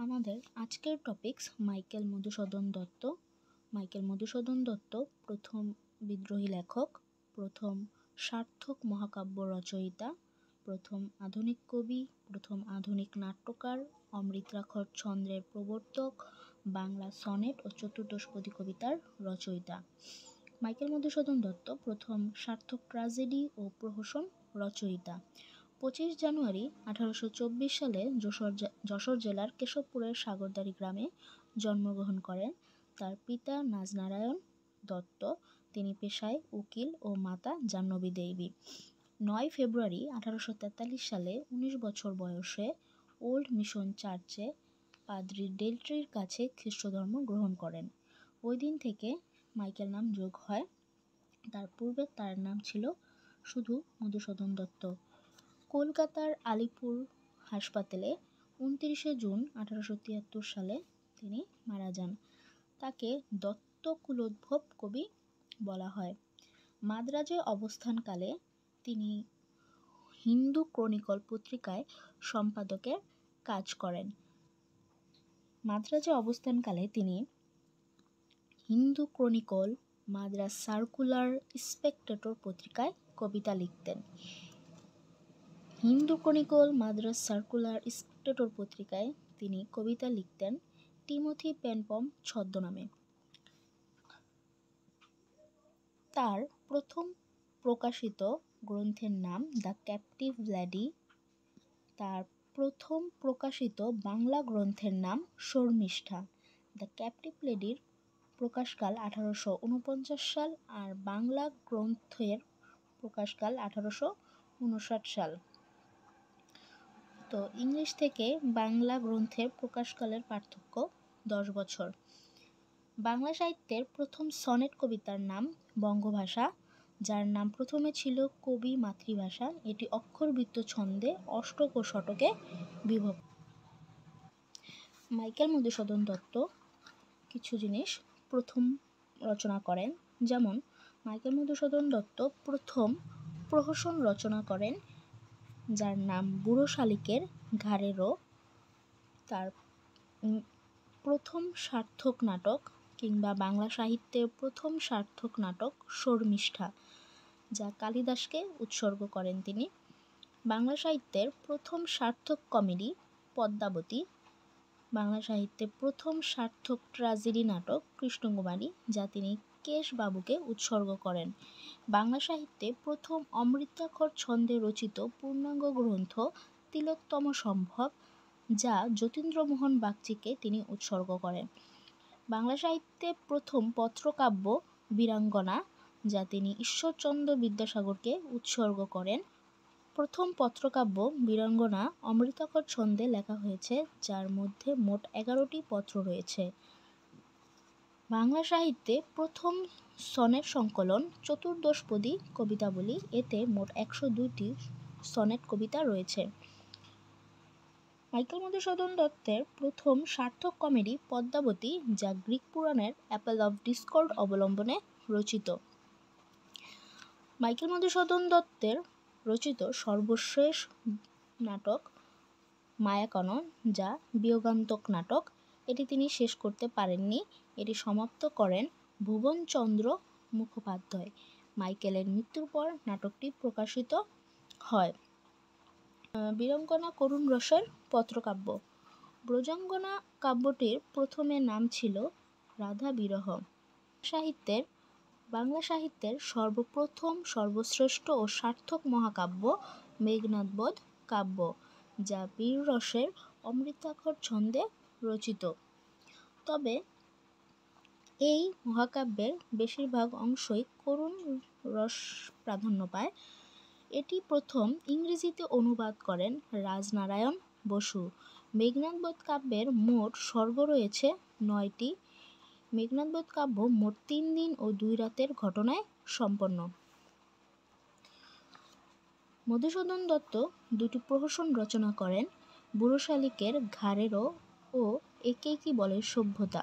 আমাদের আজকের topics Michael Madhusudan Dutta. Michael Madhusudan Dutta প্রথম বিদ্রোহী লেখক, প্রথম সার্থক মহাকাব্য রচয়িতা, প্রথম আধুনিক কবি, প্রথম আধুনিক নাট্যকার, অমৃতাক্ষর ছন্দের প্রবর্তক, বাংলা সনেট ও চতুর্দশপদী কবিতার রচয়িতা। মাইকেল মধুসূদন দত্ত প্রথম সার্থক ট্র্যাজেডি ও প্রহসন রচয়িতা। 25 জানুয়ারি 1824 সালে যশোর জেলার কেশবপুরের সাগরদাড়ি গ্রামে জন্মগ্রহণ করেন। তার পিতা নাজনারায়ণ দত্ত, তিনি পেশায় উকিল, ও মাতা জাহ্নবী দেবী। 9 ফেব্রুয়ারি 1843 সালে 19 বছর বয়সে ওল্ড মিশন চার্চে পাদ্রি ডেলট্রির কাছে খ্রিস্টধর্ম গ্রহণ করেন। ওই দিন থেকে মাইকেল নাম যোগ হয়। তার পূর্বে তার নাম ছিল শুধু মধুসূদন দত্ত। কলকাতার আলিপুর হাসপাতালে 29 জুন 1873 সালে তিনি মারা যান। তাকে দত্ত কুলোদ্ভব কবি বলা হয়। মাদ্রাজে অবস্থানকালে তিনি হিন্দু ক্রনিকল পত্রিকায় সম্পাদকের কাজ করেন। মাদ্রাজে অবস্থানকালে তিনি Hindu chronicle, Madras circular, Spectator পত্রিকায় কবিতা লিখতেন। Hindu chronicle, Madras circular, Spectator পত্রিকায় তিনি কবিতা লিখতেন টিমোথি পেনপম ছদ্মনামে। তার প্রথম প্রকাশিত গ্রন্থের নাম দ্য ক্যাপটিভ লেডি। তার প্রথম প্রকাশিত বাংলা গ্রন্থের নাম শর্মিষ্ঠা। দ্য ক্যাপটিভ লেডির প্রকাশকাল 1849 সাল, আর বাংলা গ্রন্থের প্রকাশকাল 1859 সাল। তো ইংলিশ থেকে বাংলা গ্রন্থের প্রকাশকালের পার্থক্য 10 বছর। বাংলা সাহিত্যের প্রথম সনেট কবিতার নাম বঙ্গভাষা, যার নাম প্রথমে ছিল কবি মাতৃভাষা। এটি অক্ষরবৃত্ত ছন্দে অষ্টক ও শতকে বিভক্ত। মাইকেল মধুসূদন দত্ত কিছু জিনিস প্রথম রচনা করেন, যেমন মাইকেল মধুসূদন দত্ত প্রথম প্রহসন রচনা করেন, যার নাম বুড়ো শালিকের ঘাড়েরও। তার প্রথম সার্থক নাটক কিংবা বাংলা সাহিত্যের প্রথম সার্থক নাটক শর্মিষ্ঠা, যা কালিদাসকে উৎসর্গ করেন তিনি। বাংলা সাহিত্যের প্রথম সার্থক কমেডি পদ্মাবতী। বাংলা সাহিত্যে প্রথম সার্থক ট্র্যাজেডি নাটক কৃষ্ণকুমারী, যা তিনি কেশবাবুকে উৎসর্গ করেন। বাংলা সাহিত্যে প্রথম অমৃতাক্ষর ছন্দে রচিত পূর্ণাঙ্গ গ্রন্থ তিলোত্তম সম্ভব, যা যতীন্দ্রমোহন বাগচিকে তিনি উৎসর্গ করেন। বাংলা সাহিত্যে প্রথম পত্রকাব্য বীরাঙ্গনা, যা তিনি ঈশ্বরচন্দ্র বিদ্যাসাগরকে উৎসর্গ করেন। প্রথম পত্রকাব্য বীরাঙ্গনা অমৃতাক্ষর ছন্দে লেখা হয়েছে, যার মধ্যে মোট 11টি পত্র রয়েছে। বাংলা সাহিত্যে প্রথম সনেট সংকলন চতুর্দশপদী কবিতাবলী, এতে মোট 102টি সনেট কবিতা রয়েছে। মাইকেল মধুসূদন দত্তের প্রথম সার্থক কমেডি পদ্মাবতী, যা গ্রিক পুরাণের অ্যাপেল অফ ডিসকর্ড অবলম্বনে রচিত। মাইকেল মধুসূদন দত্তের রচিত সর্বশেষ নাটক মায়াকানন, যা বিয়োগান্তক নাটক। এটি তিনি শেষ করতে পারেননি। এটি সমাপ্ত করেন ভুবনচন্দ্র মুখোপাধ্যায়। মাইকেলের মৃত্যুর পর নাটকটি প্রকাশিত হয়। বীরাঙ্গনা করুণ রসের পত্রকাব্য। ব্রজাঙ্গনা কাব্যটির প্রথমে নাম ছিল রাধা বিরহ। বাংলা সাহিত্যের সর্বপ্রথম, সর্বশ্রেষ্ঠ ও সার্থক মহাকাব্য মেঘনাদবধ কাব্য, যা বীররসের অমৃতাক্ষর ছন্দে রচিত। তবে এই মহাকাব্যের বেশিরভাগ অংশই করুণ রস প্রাধান্য পায়। এটি প্রথম ইংরেজিতে অনুবাদ করেন রাজনারায়ণ বসু। মেঘনাদবধ কাব্যের মোট সর্গ রয়েছে 9টি। মেঘনাদবধ কাব্য মোট 3 দিন ও 2 রাতের ঘটনায় সম্পন্ন। মধুসূদন দত্ত 2টি প্রহসন রচনা করেন, বুড়ো শালিকের ঘাড়েরও ও একে কি বলে সভ্যতা।